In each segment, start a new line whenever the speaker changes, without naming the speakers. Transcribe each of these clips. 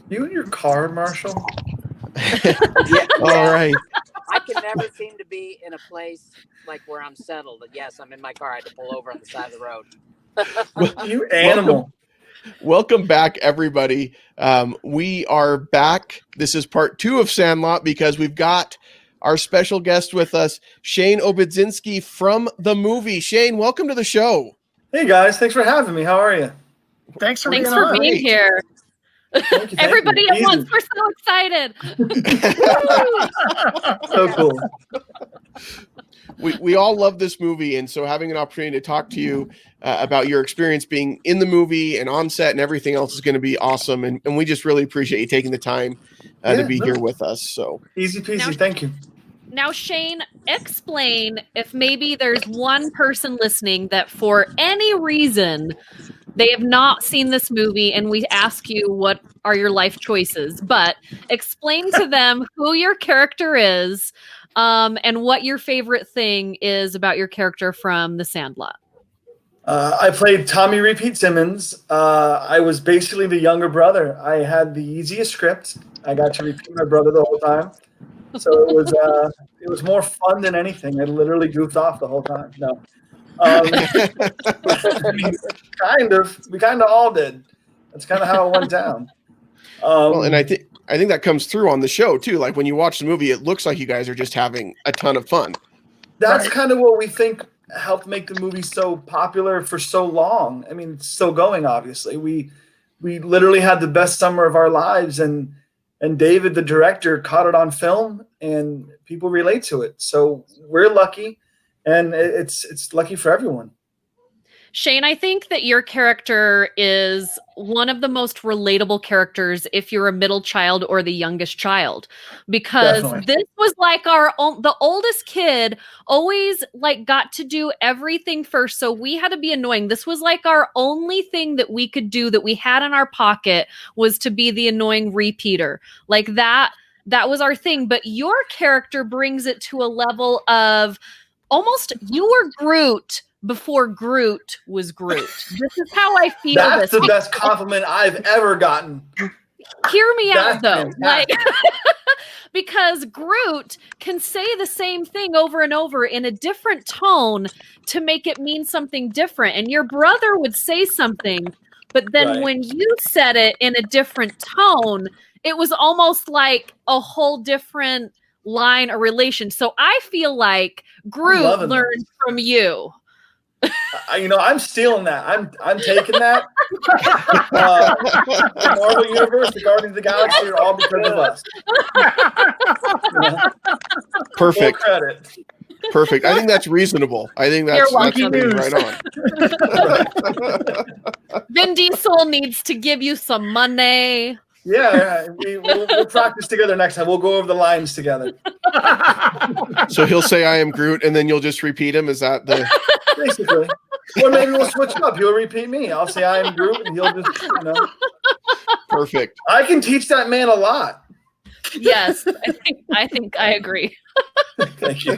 You and your car, Marshall.
Yeah,
All right.
I can never seem to be in a place like where I'm settled. Yes, I'm in my car. I had to pull over on the side of the road.
You animal.
Welcome back, everybody. We are back. This is part 2 of Sandlot because we've got our special guest with us, Shane Obedzinski from the movie. Shane, welcome to the show.
Hey guys, thanks for having me. How are you?
Thanks for
We're
being
doing
on.
great.
being here.
Thank you.
Everybody at
Easy.
once. We're so excited.
So cool.
We all love this movie, and so having an opportunity to talk to you about your experience being in the movie and on set and everything else is going to be awesome. And we just really appreciate you taking the time to be here with us. So
Easy peasy.
Now-
Thank you.
Now, Shane, explain if maybe there's one person listening that for any reason they have not seen this movie and we ask you what are your life choices, but explain to them who your character is and what your favorite thing is about your character from The Sandlot.
I played Tommy Repeat Timmons. I was basically the younger brother. I had the easiest script. I got to repeat my brother the whole time. So it was more fun than anything. I literally goofed off the whole time. No. We kind of all did. That's kind of how it went down.
well, and I think that comes through on the show too. Like when you watch the movie, it looks like you guys are just having a ton of fun.
That's kind of what we think helped make the movie so popular for so long. I mean, it's still going, obviously. We literally had the best summer of our lives, and David, the director, caught it on film, and people relate to it. So we're lucky, and it's lucky for everyone.
Shane, I think that your character is one of the most relatable characters if you're a middle child or the youngest child, because
Definitely.
this was like the oldest kid always like got to do everything first. So we had to be annoying. This was like our only thing that we could do that we had in our pocket was to be the annoying repeater. Like that was our thing. But your character brings it to a level of almost you were Groot before Groot was Groot. This is how I feel.
That's the best compliment I've ever gotten.
Hear me out, though.
Fantastic.
Like, because Groot can say the same thing over and over in a different tone to make it mean something different. And your brother would say something, but then when you said it in a different tone, it was almost like a whole different line or relation. So I feel like Groot learned from you.
I'm stealing that. I'm taking that. The Marvel Universe, the Guardians of the Galaxy are all because of us.
Perfect.
Full credit.
Perfect. I think that's reasonable. I think that's right on.
Vin Diesel needs to give you some money.
Yeah, we'll practice together next time. We'll go over the lines together.
So he'll say, "I am Groot," and then you'll just repeat him. Is that the
basically? Or maybe we'll switch it up. He'll repeat me. I'll say, "I am Groot," and he'll just,
Perfect.
I can teach that man a lot.
Yes, I think I agree.
Thank you.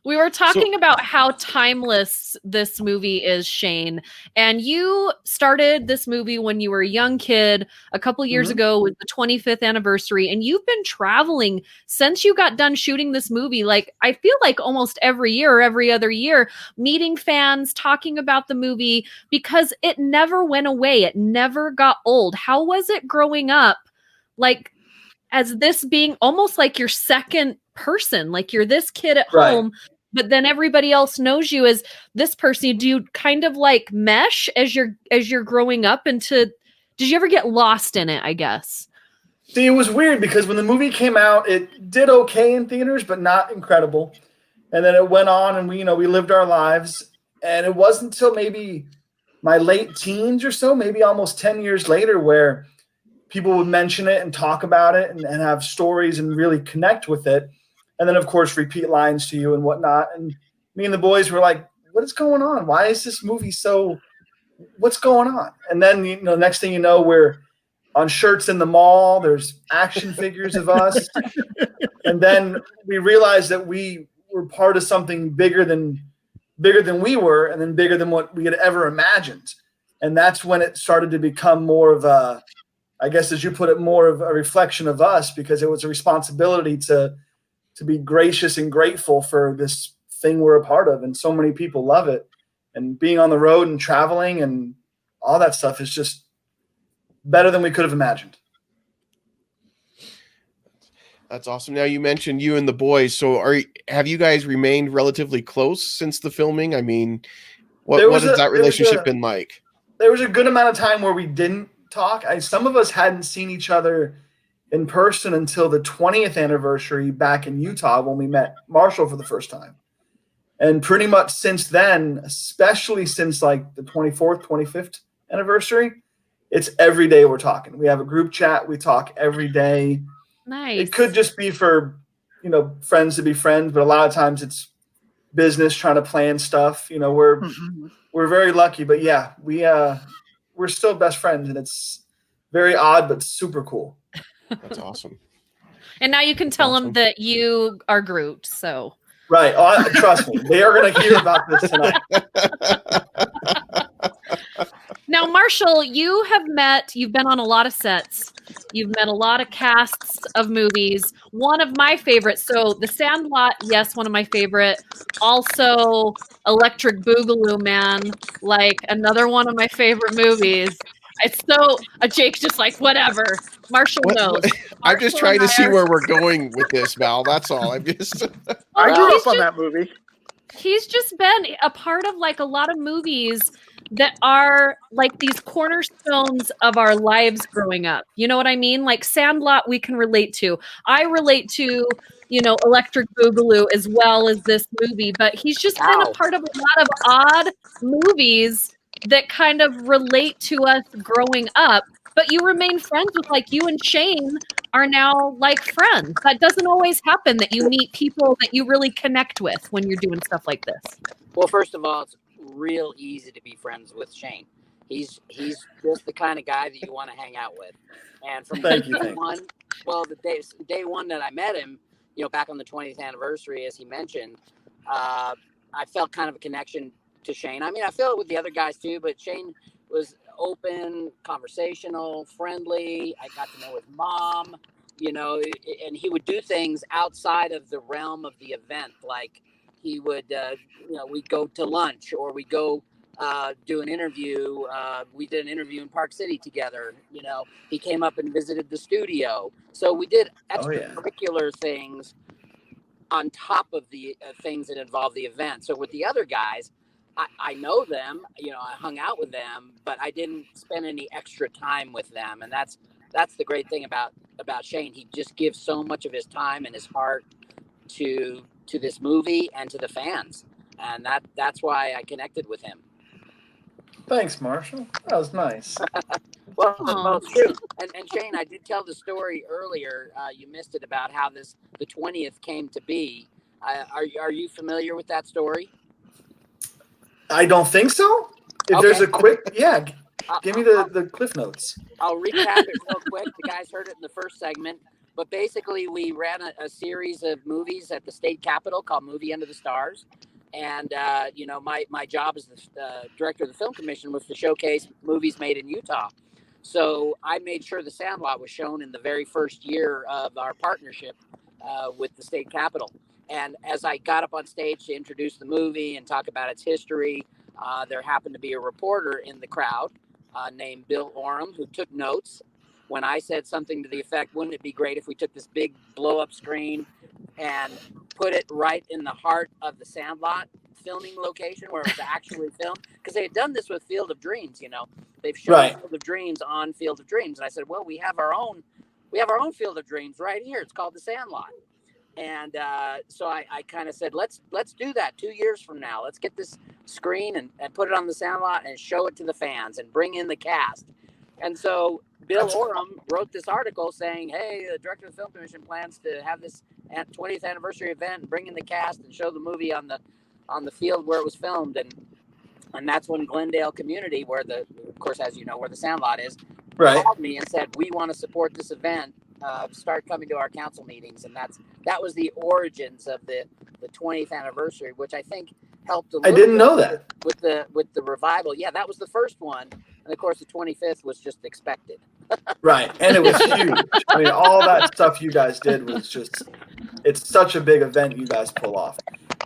We were talking about how timeless this movie is, Shane. And you started this movie when you were a young kid a couple years ago with the 25th anniversary. And you've been traveling since you got done shooting this movie. Like, I feel like almost every year or every other year, meeting fans, talking about the movie, because it never went away. It never got old. How was it growing up? Like, as this being almost like your second person, like you're this kid at home, but then everybody else knows you as this person. Do you kind of like mesh as you're growing up into, did you ever get lost in it, I guess?
See, it was weird because when the movie came out, it did okay in theaters, but not incredible. And then it went on and we lived our lives. And it wasn't until maybe my late teens or so, maybe almost 10 years later, where people would mention it and talk about it and have stories and really connect with it. And then, of course, repeat lines to you and whatnot. And me and the boys were like, what is going on? Why is this movie so – what's going on? And then, next thing you know, we're on shirts in the mall. There's action figures of us. And then we realized that we were part of something bigger than we were, and then bigger than what we had ever imagined. And that's when it started to become more of a, I guess, as you put it, more of a reflection of us, because it was a responsibility to be gracious and grateful for this thing we're a part of. And so many people love it. And being on the road and traveling and all that stuff is just better than we could have imagined.
That's awesome. Now you mentioned you and the boys. So have you guys remained relatively close since the filming? I mean, what has that relationship been like?
There was a good amount of time where we didn't talk. Some of us hadn't seen each other in person until the 20th anniversary back in Utah when we met Marshall for the first time. And pretty much since then, especially since like the 24th, 25th anniversary, it's every day we're talking. We have a group chat. We talk every day.
Nice.
It could just be for, friends to be friends, but a lot of times it's business trying to plan stuff. We're very lucky, but yeah, we're still best friends, and it's very odd, but super cool.
That's awesome.
And now you can tell them that you are Groot. So
right. Oh, trust me, they are going to hear about this tonight.
Now, Marshall, you've been on a lot of sets. You've met a lot of casts of movies. One of my favorites, so The Sandlot, yes, one of my favorite. Also, Electric Boogaloo, man, like another one of my favorite movies. It's so, Jake's just like, whatever. Marshall knows.
I'm just trying to see where we're going with this, Val. That's all. I'm just.
I grew up on that movie.
He's just been a part of like a lot of movies that are like these cornerstones of our lives growing up. You know what I mean? Like Sandlot, we can relate to. I relate to, Electric Boogaloo as well as this movie, but he's just been a part of a lot of odd movies that kind of relate to us growing up. But you remain friends with, like, you and Shane are now like friends. That doesn't always happen, that you meet people that you really connect with when you're doing stuff like this.
Well, first of all, it's real easy to be friends with Shane. He's just the kind of guy that you want to hang out with. And from day one, well, the day one that I met him, back on the 20th anniversary, as he mentioned, I felt kind of a connection to Shane. I mean, I feel it with the other guys too, but Shane was open, conversational, friendly. I got to know his mom, and he would do things outside of the realm of the event. Like he would, we'd go to lunch, or we'd go do an interview. We did an interview in Park City together. He came up and visited the studio. So we did extracurricular things on top of the things that involve the event. So with the other guys, I know them, I hung out with them, but I didn't spend any extra time with them. And that's the great thing about Shane. He just gives so much of his time and his heart to this movie and to the fans. And that's why I connected with him.
Thanks, Marshall. That was nice.
Well, it's true. And Shane, I did tell the story earlier. You missed it, about how the 20th came to be. Are you familiar with that story?
I don't think so. If there's a quick, give me the Cliff Notes.
I'll recap it real quick. The guys heard it in the first segment. But basically, we ran a series of movies at the state capitol called Movie Under the Stars. And, my job as the director of the film commission was to showcase movies made in Utah. So I made sure The Sandlot was shown in the very first year of our partnership with the state capitol. And as I got up on stage to introduce the movie and talk about its history, there happened to be a reporter in the crowd named Bill Oram, who took notes when I said something to the effect, wouldn't it be great if we took this big blow-up screen and put it right in the heart of the Sandlot filming location where it was actually filmed? Because they had done this with Field of Dreams, They've shown Field of Dreams on Field of Dreams. And I said, well, we have our own Field of Dreams right here. It's called the Sandlot. And so I kind of said, let's do that 2 years from now. Let's get this screen and put it on the Sandlot and show it to the fans and bring in the cast. And so Bill Oram wrote this article saying, hey, the director of the film commission plans to have this 20th anniversary event and bring in the cast and show the movie on the field where it was filmed. And that's when Glendale Community, where of course, as you know, where the Sandlot is, called me and said, we want to support this event. Start coming to our council meetings. And that was the origins of the 20th anniversary, which I think helped a little
I didn't know that.
with the revival. Yeah, that was the first one. And of course, the 25th was just expected.
Right. And it was huge. I mean, all that stuff you guys did was just, it's such a big event you guys pull off.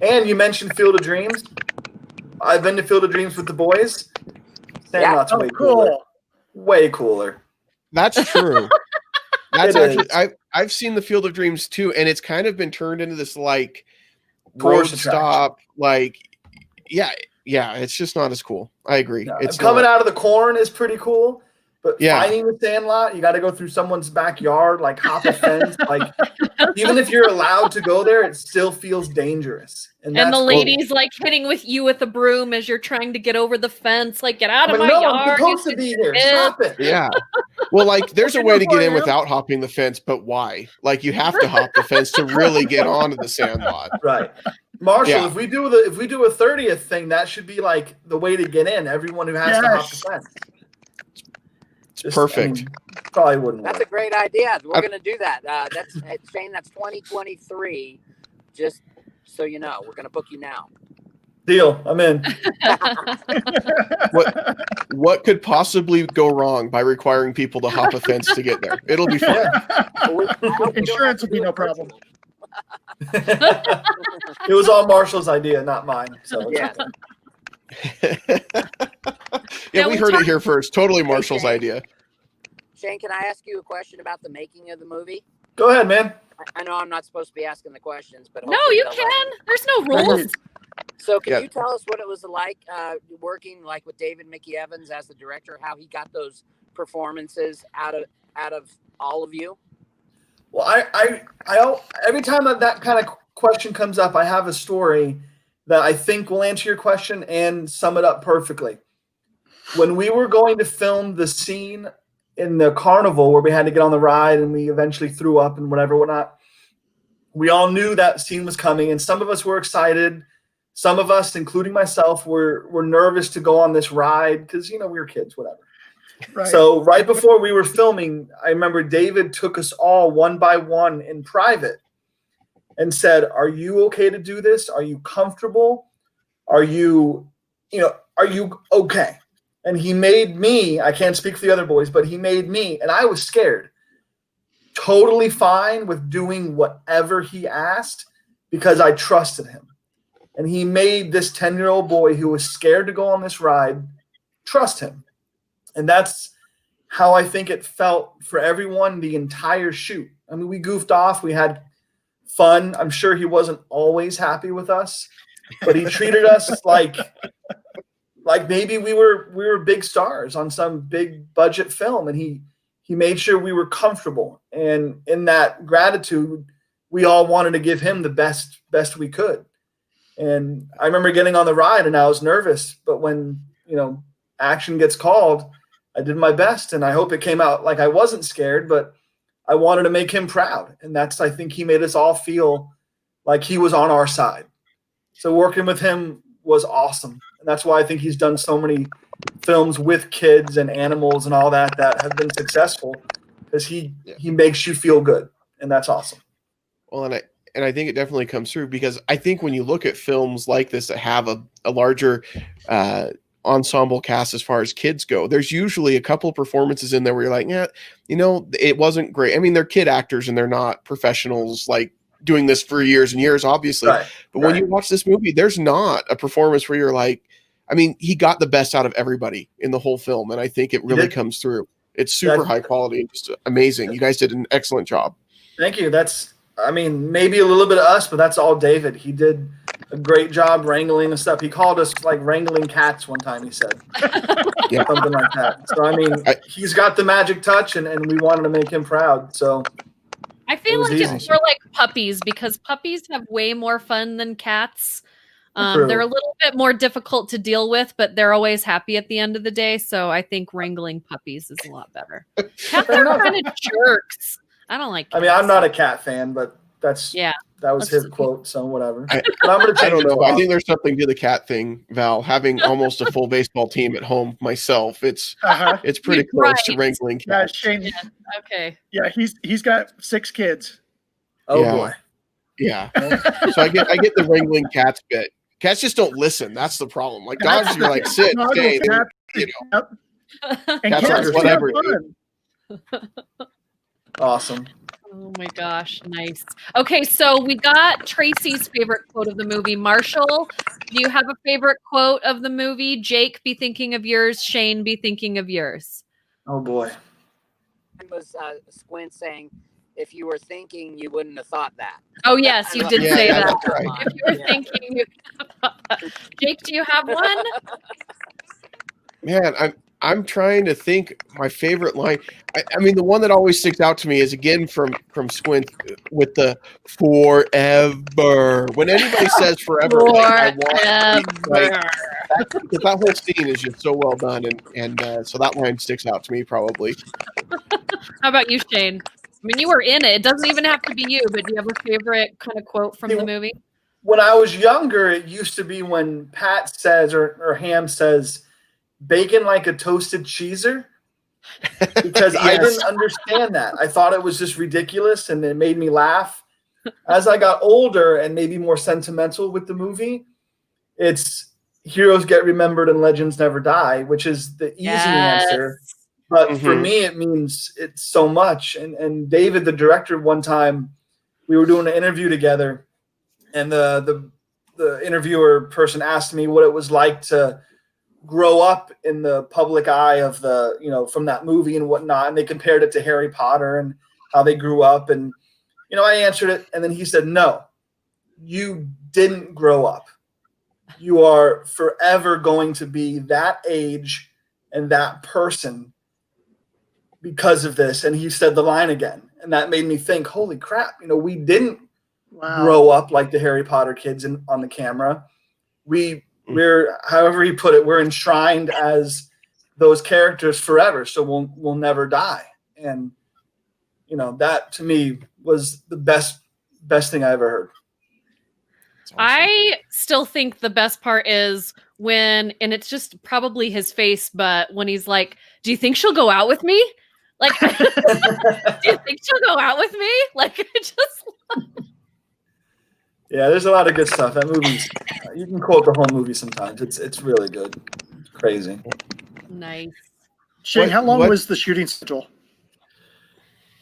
And you mentioned Field of Dreams. I've been to Field of Dreams with the boys. Sandlot's way cooler. Way cooler.
That's true. That's
It
actually
is.
I've seen the Field of Dreams too, and it's kind of been turned into this like
Tourist
road
attraction.
stop, like yeah, it's just not as cool. I agree.
No,
It's
coming
not.
out of the corn is pretty cool, but
Yeah.
finding the Sandlot, you got to go through someone's backyard, like hop a fence. Like even if you're allowed to go there, it still feels dangerous.
And
that's
the
cool.
lady's like hitting with you with a broom as you're trying to get over the fence. Like, get out of my
no,
yard.
I'm supposed to be here. Stop it.
Yeah. Well, like there's a way to get in without hopping the fence, but why? Like you have to hop the fence to really get onto the Sandlot.
Right. Marshall,
Yeah.
if we do a 30th thing, that should be like the way to get in. Everyone who has to hop the fence.
It's perfect.
I mean, probably wouldn't
That's
work.
a great idea. We're going to do that. That's Shane. That's 2023. Just so you know, we're going to book you now.
Deal. I'm in.
What could possibly go wrong by requiring people to hop a fence to get there? It'll be fun.
Insurance would be no problem.
It was all Marshall's idea, not mine. So it's
Yeah.
okay.
Yeah,
Now
we
we
heard it
talked-
here first. Totally Marshall's
Shane.
idea.
Shane, can I ask you a question about the making of the movie?
Go ahead, man.
I know I'm not supposed to be asking the questions, but
No,
hopefully
you
they'll
can.
let me.
There's no rules.
So can
Yeah.
you tell us what it was like working like with David Mickey Evans as the director? How he got those performances out of all of you?
Well, I every time that kind of question comes up, I have a story that I think will answer your question and sum it up perfectly. When we were going to film the scene in the carnival where we had to get on the ride and we eventually threw up and whatnot, we all knew that scene was coming, and some of us were excited. Some of us, including myself, were nervous to go on this ride because we were kids, whatever.
Right.
So right before we were filming, I remember David took us all one by one in private and said, "Are you okay to do this? Are you comfortable? Are you okay?" And he made me, I can't speak for the other boys, but he made me, and I was scared, totally fine with doing whatever he asked because I trusted him. And he made this 10-year-old boy who was scared to go on this ride trust him. And that's how I think it felt for everyone the entire shoot. I mean, we goofed off. We had fun. I'm sure he wasn't always happy with us, but he treated us like maybe we were big stars on some big budget film, and he made sure we were comfortable. And in that gratitude, we all wanted to give him the best we could. And I remember getting on the ride and I was nervous, but when, action gets called, I did my best, and I hope it came out like I wasn't scared, but I wanted to make him proud. And I think he made us all feel like he was on our side. So working with him was awesome. And that's why I think he's done so many films with kids and animals and all that have been successful, because he makes you feel good. And that's awesome.
Well, and I think it definitely comes through, because I think when you look at films like this that have a larger ensemble cast as far as kids go, there's usually a couple of performances in there where you're like, yeah, it wasn't great. I mean, they're kid actors and they're not professionals like doing this for years and years, obviously.
Right.
But when you watch this movie, there's not a performance where you're like, I mean, he got the best out of everybody in the whole film, and I think it really comes through. It's super high quality and just amazing. You guys did an excellent job.
Thank you. Maybe a little bit of us, but that's all David. He did a great job wrangling and stuff. He called us like wrangling cats one time, he said. Something like that. So, he's got the magic touch, and we wanted to make him proud. So
I feel like
easy.
it's more like puppies, because puppies have way more fun than cats.
True.
They're a little bit more difficult to deal with, but they're always happy at the end of the day. So I think wrangling puppies is a lot better. Cats are kind of jerks. I don't like cats.
I mean, I'm not a cat fan, but that was his quote, so whatever. But I'm gonna
I
change
don't
it
know.
to
I think there's something to the cat thing, Val. Having almost a full baseball team at home myself, it's pretty close to wrangling cats.
Shane.
Yeah, okay.
Yeah, he's got 6 kids.
Oh
Yeah.
boy.
Yeah. So I get the wrangling cats bit. Cats just don't listen. That's the problem. Like dogs, you're like, sit,
Dog
stay.
will tap-
You know.
Yep. And
That's
kids,
right,
have
whatever,
fun.
Awesome.
Oh my gosh, nice. Okay, so we got Tracy's favorite quote of the movie. Marshall, do you have a favorite quote of the movie? Jake, be thinking of yours. Shane, be thinking of yours.
Oh boy.
Mine was Squint saying, "If you were thinking, you wouldn't have thought that."
Oh yes, you did
Yeah,
say
yeah,
that.
that's right.
If you were thinking, Jake, do you have one?
Man, I'm trying to think my favorite line. I mean, the one that always sticks out to me is again from Squint with the forever. When anybody says forever, I want to be like because that whole scene is just so well done, and so that line sticks out to me probably.
How about you, Shane? I mean, you were in it. It doesn't even have to be you, but do you have a favorite kind of quote from the movie?
When I was younger, it used to be when Pat says or Ham says, "Bacon like a toasted cheeser," because I
Yes.
didn't understand that. I thought it was just ridiculous, and it made me laugh. As I got older and maybe more sentimental with the movie, it's heroes get remembered and legends never die, which is the easy answer. But for me, it means it's so much. And David, the director, one time we were doing an interview together, and the interviewer person asked me what it was like to grow up in the public eye of from that movie and whatnot. And they compared it to Harry Potter and how they grew up. And, I answered it. And then he said, "No, you didn't grow up. You are forever going to be that age and that person because of this." And he said the line again. And that made me think, holy crap, we didn't grow up like the Harry Potter kids on the camera. We're, however he put it, we're enshrined as those characters forever. So we'll never die. And, that to me was the best thing I ever heard.
Awesome.
I still think the best part is when, and it's just probably his face, but when he's like, "Do you think she'll go out with me? Like, do you think she'll go out with me?" Like, I just.
Yeah, there's a lot of good stuff. That movie's, you can quote the whole movie sometimes. It's really good. It's crazy.
Nice.
Shane, how long was the shooting schedule?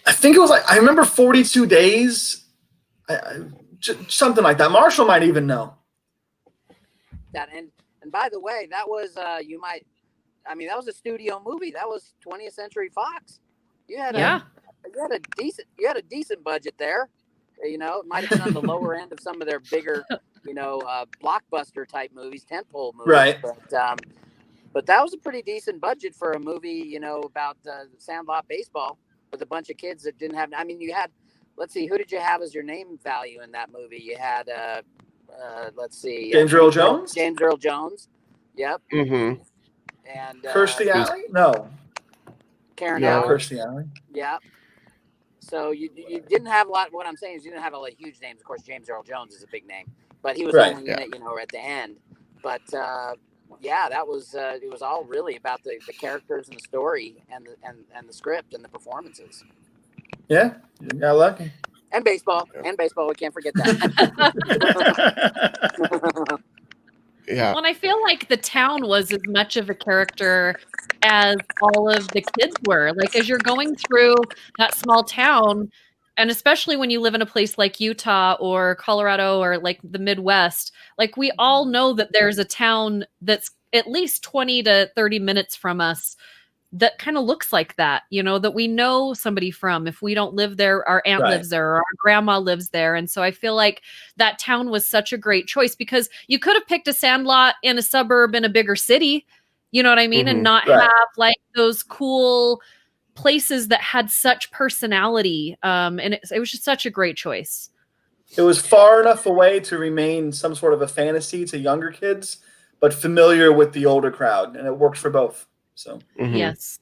I think it was I remember 42 days. Something like that. Marshall might even know.
That and by the way, that was that was a studio movie. That was 20th Century Fox. You had a decent budget there. It might have been on the lower end of some of their bigger, blockbuster type movies, tentpole movies.
Right.
But that was a pretty decent budget for a movie, about Sandlot baseball with a bunch of kids that didn't have. I mean, you had. Let's see, who did you have as your name value in that movie? You had, let's see,
James Earl Jones.
James Earl Jones. Yep.
Mm-hmm.
And
Kirstie Alley? No.
Karen
Yeah,
Allen.
Kirstie Alley.
Yep. So you didn't have a lot. What I'm saying is you didn't have a lot of huge names. Of course, James Earl Jones is a big name, but he was only in it, at the end. But that was it was all really about the characters and the story and the script and the performances.
Yeah, you got lucky.
And baseball. We can't forget that.
Yeah.
Well, and I feel like the town was as much of a character as all of the kids were. Like, as you're going through that small town, and especially when you live in a place like Utah or Colorado or like the Midwest, like we all know that there's a town that's at least 20 to 30 minutes from us that kind of looks like that, that we know somebody from. If we don't live there, our aunt lives there, or our grandma lives there. And so I feel like that town was such a great choice because you could have picked a Sandlot in a suburb in a bigger city, you know what I mean? And not have like those cool places that had such personality. And it was just such a great choice.
It was far enough away to remain some sort of a fantasy to younger kids, but familiar with the older crowd. And it worked for both. So
Yes.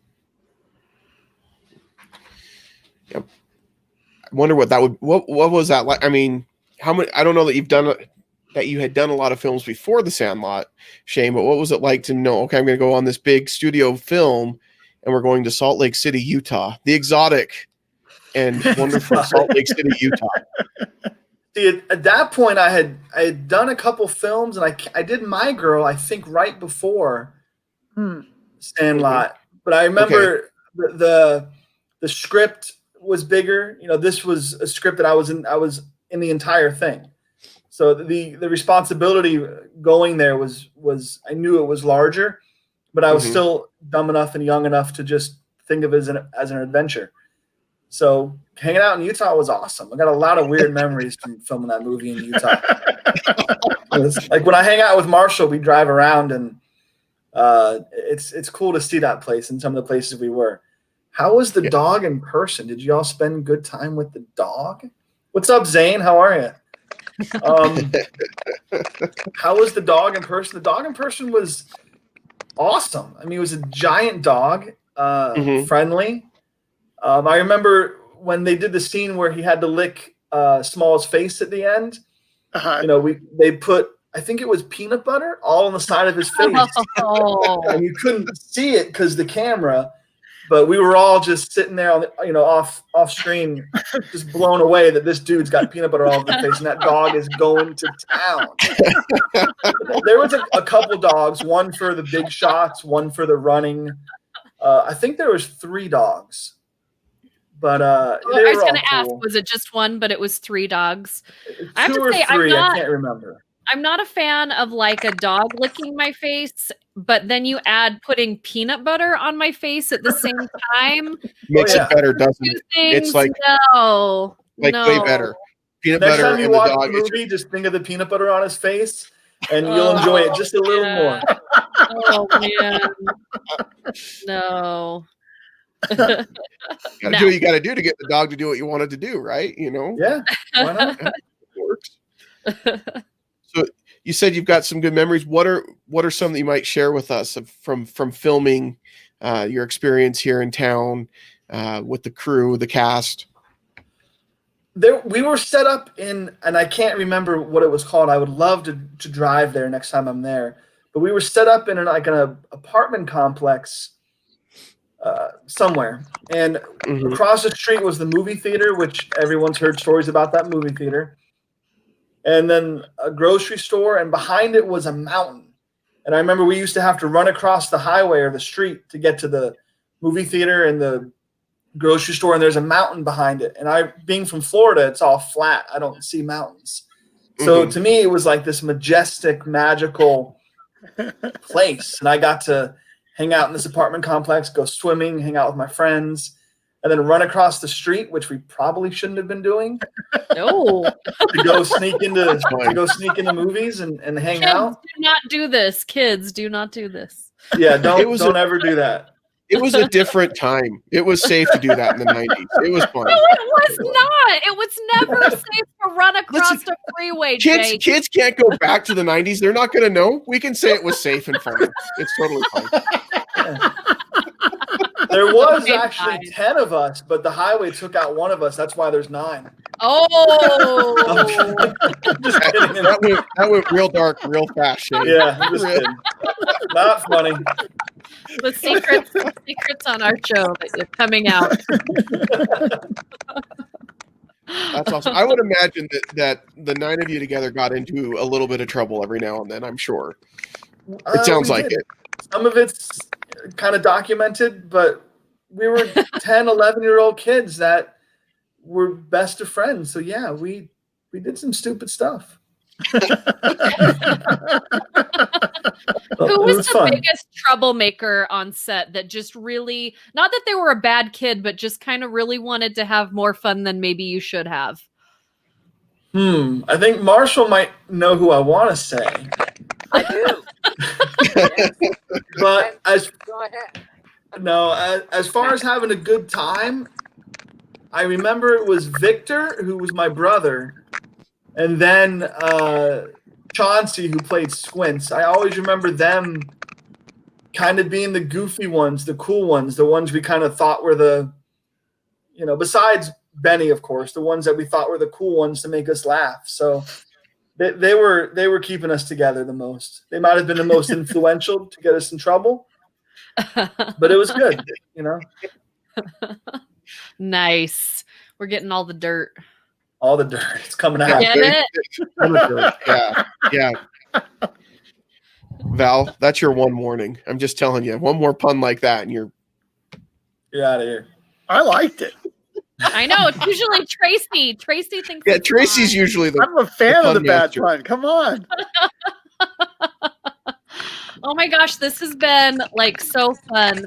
Yep. I wonder what that would. What was that like? I mean, how many? I don't know that you had done a lot of films before The Sandlot, Shane. But what was it like to know? Okay, I'm going to go on this big studio film, and we're going to Salt Lake City, Utah, the exotic and wonderful Salt Lake City, Utah.
See, at that point, I had done a couple films, and I did My Girl, I think, right before Sandlot. but I remember the script was bigger. This was a script that I was in the entire thing. So the responsibility going there was I knew it was larger, but I was still dumb enough and young enough to just think of it as an adventure. So hanging out in Utah was awesome. I got a lot of weird memories from filming that movie in Utah. Like when I hang out with Marshall, we drive around and it's cool to see that place and some of the places we were. How was the dog in person? Did you all spend good time with the dog? What's up, Zane? How are you? How was the dog in person? The dog in person was awesome. I mean, it was a giant dog, friendly. I remember when they did the scene where he had to lick Small's face at the end. They put, I think it was peanut butter all on the side of his face. And you couldn't see it because the camera, but we were all just sitting there on the, off screen, just blown away that this dude's got peanut butter all over the face and that dog is going to town. There was a couple dogs, one for the big shots, one for the running. I think there was 3 dogs. But I was going to ask,
was it just one, but it was 3 dogs?
2 or 3, I can't remember.
I'm not a fan of like a dog licking my face, but then you add putting peanut butter on my face at the same time.
Makes it better, doesn't it? It's like way better. Peanut
Next
butter
time you
and
watch
the dog.
The movie, just think of the peanut butter on his face, and you'll enjoy it just a little more.
Oh man, no.
Gotta do what you gotta do to get the dog to do what you want it to do, right?
Yeah, why not?
It works. So you said you've got some good memories. What are some that you might share with us from filming your experience here in town with the crew, the cast?
We were set up in, and I can't remember what it was called. I would love to drive there next time I'm there. But we were set up in an apartment complex somewhere, and across the street was the movie theater, which everyone's heard stories about that movie theater, and then a grocery store, and behind it was a mountain. And I remember we used to have to run across the highway or the street to get to the movie theater and the grocery store, and there's a mountain behind it. And being from Florida, it's all flat. I don't see mountains. So to me, it was like this majestic, magical place. And I got to hang out in this apartment complex, go swimming, hang out with my friends, and then run across the street, which we probably shouldn't have been doing.
No.
to go sneak into movies and hang
Kids,
out.
do not do this. Kids, do not do this.
Yeah, don't ever do that.
It was a different time. It was safe to do that in the 90s. It was fun.
No, it was not. It was never safe to run across a freeway, Jake.
Kids can't go back to the 90s. They're not going to know. We can say it was safe and fun. It's totally fine.
Yeah. There was actually 10 of us, but the highway took out one of us. That's why there's 9.
Oh.
I'm just kidding.
That went real dark, real fast. Shane.
Yeah, I'm just kidding. Not funny.
The secrets on our show that are coming out.
That's awesome. I would imagine that the 9 of you together got into a little bit of trouble every now and then, I'm sure. It sounds like it.
Some of it's kind of documented, but we were 10, 11-year-old kids that were best of friends. So yeah, we did some stupid stuff.
Who was the biggest troublemaker on set that just really, not that they were a bad kid, but just kind of really wanted to have more fun than maybe you should have?
I think Marshall might know who I want to say.
I do.
But
Go ahead.
as far as having a good time, I remember it was Victor, who was my brother, and then Chauncey, who played Squints. I always remember them kind of being the goofy ones, the cool ones, the ones we kind of thought were the, besides Benny, of course, the ones that we thought were the cool ones to make us laugh. So they were keeping us together the most. They might have been the most influential to get us in trouble, but it was good,
Nice. We're getting all the dirt.
All the dirt. It's coming out.
Get it?
Yeah. Val, that's your one warning. I'm just telling you, one more pun like that, and you're
You're out of here.
I liked it.
I know it's usually Tracy. Tracy thinks.
Yeah,
it's
Tracy's
fun.
usually the.
I'm a fan of the
pun
bad
master.
pun. Come on.
Oh my gosh, this has been like so fun.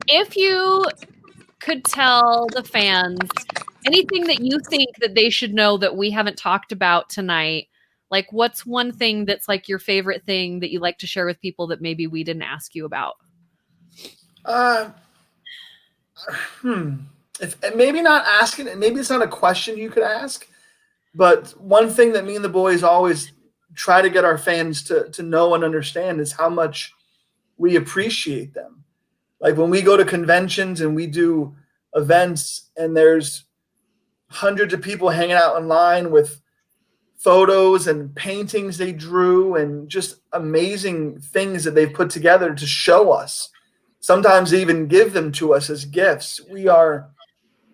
If you could tell the fans anything that you think that they should know that we haven't talked about tonight, like what's one thing that's like your favorite thing that you like to share with people that maybe we didn't ask you about?
If maybe not asking, maybe it's not a question you could ask, but one thing that me and the boys always try to get our fans to know and understand is how much we appreciate them. Like when we go to conventions and we do events and there's hundreds of people hanging out in line with photos and paintings they drew and just amazing things that they've put together to show us. Sometimes they even give them to us as gifts. We are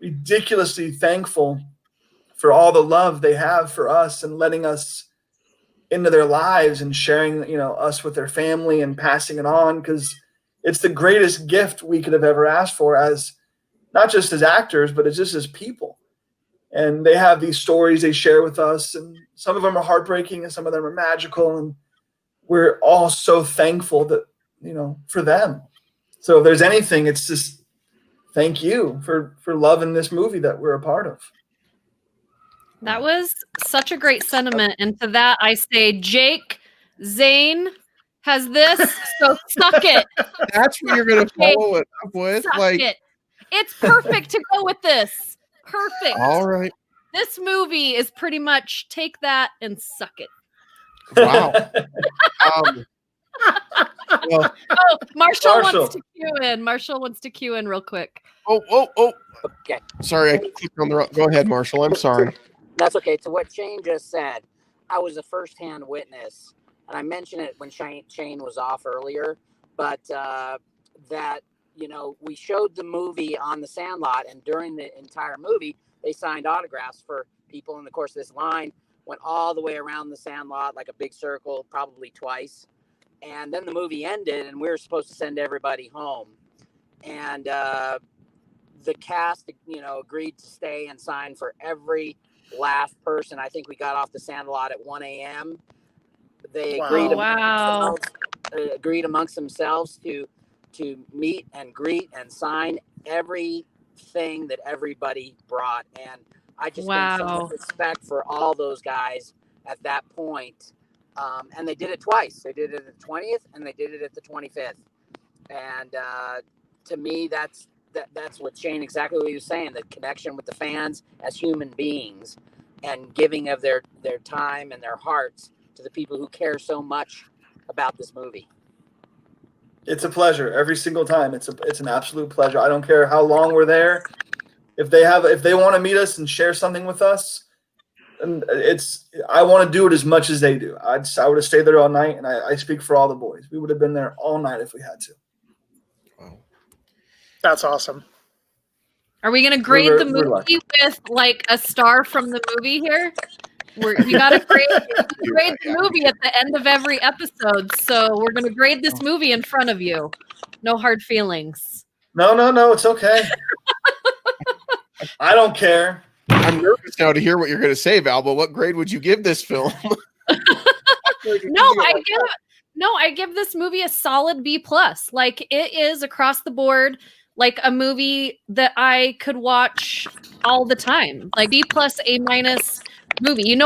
ridiculously thankful for all the love they have for us and letting us into their lives and sharing, us with their family and passing it on, because it's the greatest gift we could have ever asked for, as not just as actors, but as just as people. And they have these stories they share with us, and some of them are heartbreaking and some of them are magical. And we're all so thankful that, for them. So if there's anything, it's just thank you for loving this movie that we're a part of.
That was such a great sentiment. And to that, I say, Jake Zane has this, so suck it.
That's what you're going to follow it up with?
Suck it. It's perfect to go with this. Perfect.
All right.
This movie is pretty much take that and suck it.
Wow. Well,
Marshall wants to cue in. Marshall wants to cue in real quick.
Oh.
Okay.
Sorry, I clicked on the wrong. Go ahead, Marshall. I'm sorry.
That's okay. To what Shane just said, I was a firsthand witness, and I mentioned it when Shane was off earlier, but that, we showed the movie on the Sandlot, and during the entire movie, they signed autographs for people. And of course, this line went all the way around the Sandlot, like a big circle, probably twice. And then the movie ended, and we were supposed to send everybody home. And the cast, agreed to stay and sign for every last person. I think we got off the Sandlot at 1 a.m. They agreed amongst themselves to meet and greet and sign everything that everybody brought. And I just think so much respect for all those guys at that point. And they did it twice. They did it at the 20th and they did it at the 25th. And to me, that's what Shane, exactly what he was saying, the connection with the fans as human beings and giving of their time and their hearts to the people who care so much about this movie.
It's a pleasure every single time. It's an absolute pleasure. I don't care how long we're there. If they want to meet us and share something with us, and I want to do it as much as they do. I would have stayed there all night, and I speak for all the boys. We would have been there all night if we had to.
Wow.
That's awesome.
Are we going to grade the movie with like a star from the movie here? We got to grade the movie at the end of every episode. So we're going to grade this movie in front of you. No hard feelings.
No, it's okay. I don't care.
I'm nervous now to hear what you're going to say, Val, but what grade would you give this film?
I give this movie a solid B+. Like, it is across the board, like a movie that I could watch all the time. Like B+, A- movie.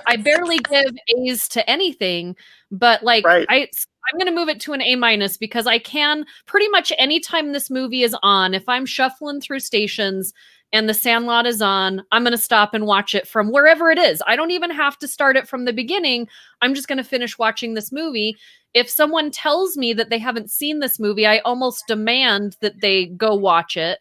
I barely give A's to anything, but like I'm going to move it to an A- because I can pretty much anytime this movie is on, if I'm shuffling through stations and the Sandlot is on, I'm going to stop and watch it from wherever it is. I don't even have to start it from the beginning. I'm just going to finish watching this movie. If someone tells me that they haven't seen this movie, I almost demand that they go watch it.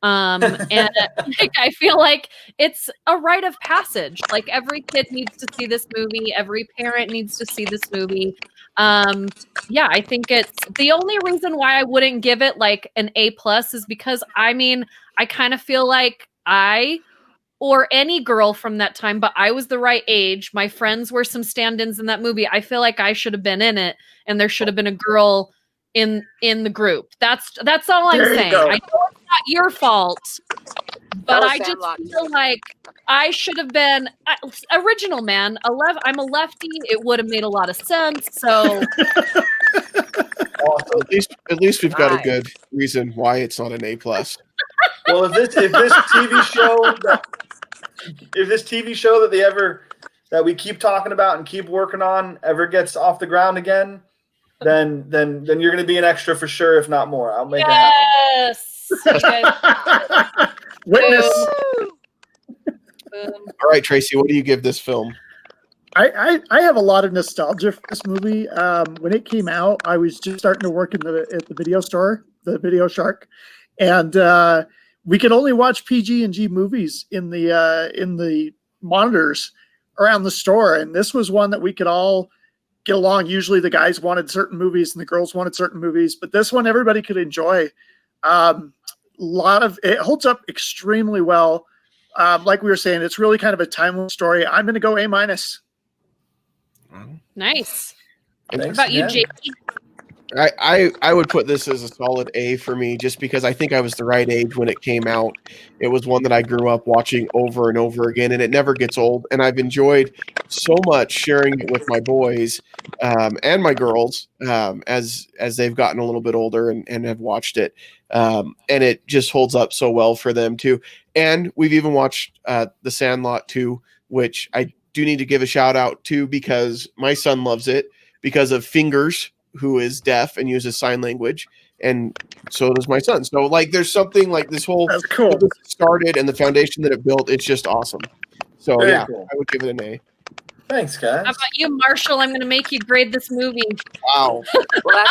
And like, I feel like it's a rite of passage. Like every kid needs to see this movie. Every parent needs to see this movie. I think it's the only reason why I wouldn't give it like an A+ is because I kind of feel like or any girl from that time, but I was the right age. My friends were some stand-ins in that movie. I feel like I should have been in it, and there should have been a girl in the group. That's all I'm
There you
saying.
go.
I know it's not your fault, but
That was
I just
Sandlot.
feel like I should have been original, man. I'm a lefty. It would have made a lot of sense. So
Awesome.
At least we've got a
Nice.
good reason why it's not an A+.
Well, if this TV show that we keep talking about and keep working on ever gets off the ground again, then you're going to be an extra for sure, if not more. I'll make it happen.
yes, you guys.
Witness.
Boom.
All right, Tracy, what do you give this film?
I have a lot of nostalgia for this movie. When it came out, I was just starting to work at the video store, the Video Shark, and we could only watch PG&G movies in the monitors around the store. And this was one that we could all get along. Usually, the guys wanted certain movies and the girls wanted certain movies, but this one everybody could enjoy. It holds up extremely well. Like we were saying, it's really kind of a timeless story. I'm going to go A-.
Nice.
And
What about you,
again.
JP?
I would put this as a solid A for me, just because I think I was the right age when it came out. It was one that I grew up watching over and over again, and it never gets old. And I've enjoyed so much sharing it with my boys and my girls as they've gotten a little bit older and have watched it. And it just holds up so well for them too. And we've even watched The Sandlot too, which I do need to give a shout out to because my son loves it because of Fingers, who is deaf and uses sign language, and so does my son. So like there's something like this whole
That's cool.
this started and the foundation that it built, it's just awesome. So
Very
yeah,
cool.
I would give it an A.
Thanks, guys.
How about you, Marshall? I'm going to make you grade this movie.
Wow.
Well,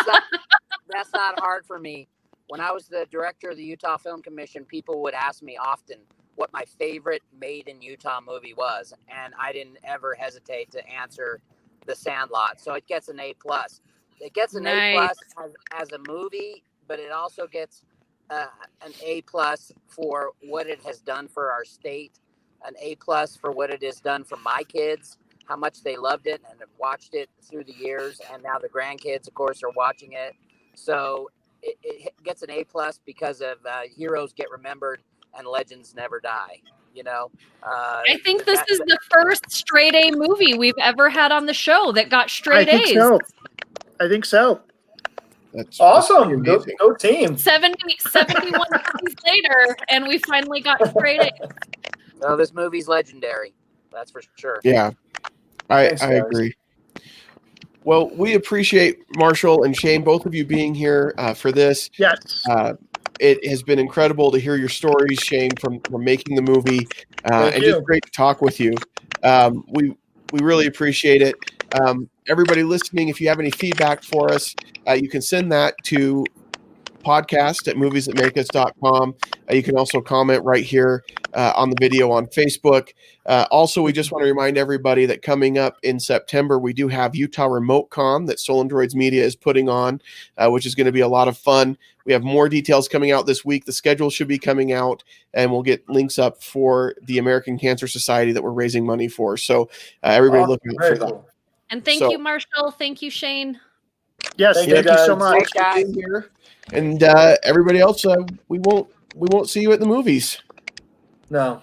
that's not hard for me. When I was the director of the Utah Film Commission, people would ask me often what my favorite made in Utah movie was, and I didn't ever hesitate to answer The Sandlot. So it gets an A+. It gets an
Nice.
A+ as a movie, but it also gets an A+ for what it has done for our state, an A+ for what it has done for my kids, how much they loved it and have watched it through the years, and now the grandkids, of course, are watching it. So it gets an A+ because of heroes get remembered and legends never die. You know,
I think this is the first straight A movie we've ever had on the show that got
I
straight
think
A's.
so. I think so.
That's
Awesome.
pretty
Go
amazing.
team.
71 movies later, and we finally got straight A's.
So this movie's legendary. That's for sure.
Yeah, I
Thanks, guys.
agree. Well, we appreciate Marshall and Shane, both of you being here for this.
Yes.
It has been incredible to hear your stories, Shane, from making the movie,
Thank
and
you.
just great to talk with you. We really appreciate it. Everybody listening, if you have any feedback for us, you can send that to podcast@moviesthatmakeus.com. You can also comment right here on the video on Facebook. Also, we just want to remind everybody that coming up in September, we do have Utah Remote Con that Soul and Droids Media is putting on, which is going to be a lot of fun. We have more details coming out this week. The schedule should be coming out, and we'll get links up for the American Cancer Society that we're raising money for. So everybody
Awesome.
looking out
Very
for that.
cool.
And thank
So-
you, Marshall. Thank you, Shane.
Yes.
Thank
Thank
you,
you so
guys.
much.
Thanks, guys.
Being here. And everybody else, we won't see you at the movies.
No.